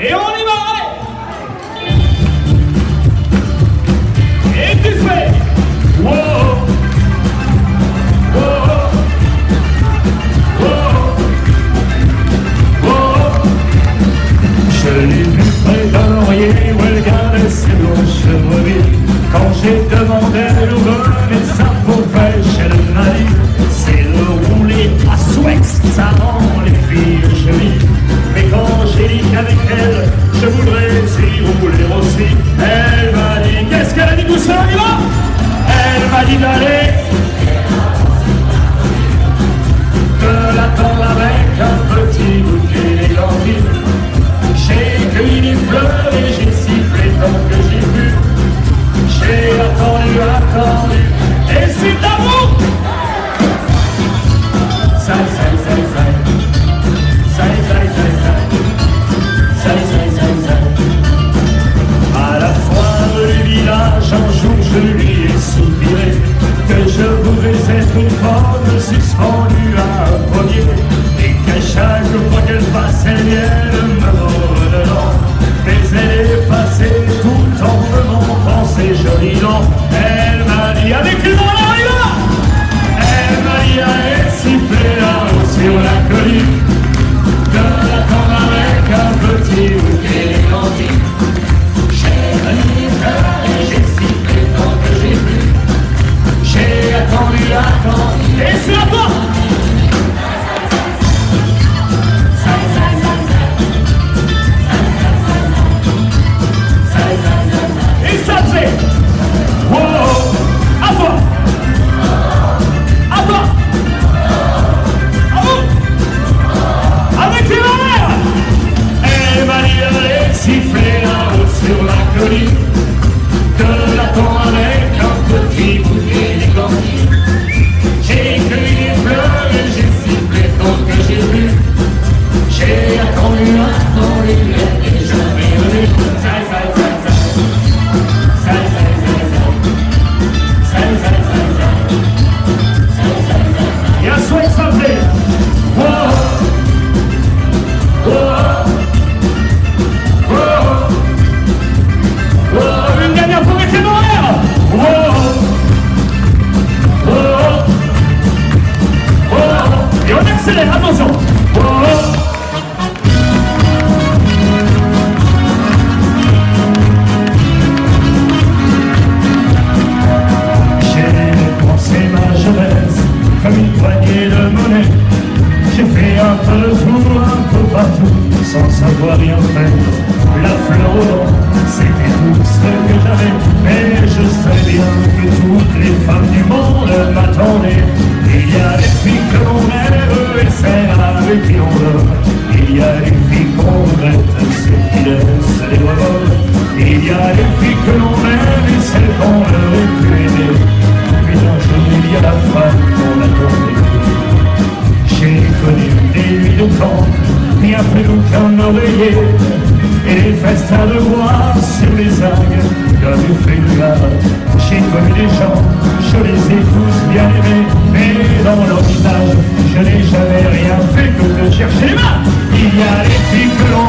Et on y va, allez. Et tu fais wow, wow, wow, wow. Je l'ai vu près d'un laurier où elle gardait ses blanches brebis. Quand j'ai demandé où venait sa peau fraîche, elle m'a dit c'est le roulé à Swex, ça rend les filles jolies. Mais quand j'ai dit qu'avec elle, je voudrais y rouler aussi, elle m'a dit, qu'est-ce qu'elle a dit tout ça, on y va? Elle m'a dit d'aller, de l'attendre avec un petit bouquet d'églantines. J'ai cueilli des fleurs et j'ai sifflé tant que j'ai pu. J'ai attendu, et c'est d'amour. Ça, ça, ça, ça. À la foire du village, un jour je lui ai soupiré que je voudrais être une pomme suspendue à un pommier, et qu'à chaque fois qu'elle passe, elle vienne me mordre dedans. Mais elle est passée tout en me montrant ses jolis dents. Elle m'a dit avec le nom là, elle m'a dit allez siffler là-haut sur la colline, de l'attendre avec un petit bouquet d'églantines. J'ai donné des fleurs et j'ai sifflé tant que j'ai pu. J'ai attendu, et c'est à toi. Et ça fait wow, à toi. À toi. À vous. Avec les mains. Elle m'a dit d'aller siffler là-haut sur la colline, de l'attendre avec un petit bouquet d'églantines. J'ai cueilli des fleurs et j'ai sifflé tant que j'ai vu. J'ai attendu, et jamais venu. Et un souhait ça fait wow, wow, wow, wow. Une dernière fois avec les mains en l'air. Wow, wow, wow. Et on accélère, attention. Wow. Comme une poignée de monnaie, j'ai fait un peu le tour, un peu partout, sans savoir rien faire. La fleur au vent, c'était tout ce que j'avais, mais je savais bien que toutes les femmes du monde m'attendaient. Il y a des filles que l'on rêve et celles avec qui on dort. Il y a des filles qu'on regrette, celles qui laissent les revolts. Il y a des filles que l'on aime et celles qu'on aurait pu aimer. Puis un jour il y a la femme qu'on attendait. J'ai connu des nuits de camp, bien plus doux qu'un oreiller, et des festins de bois sur les algues d'un buffet de gare. J'ai connu des gens, je les ai tous bien aimés, mais dans leur visage, je n'ai jamais rien fait que de chercher les mains. Il y a des filles que l'on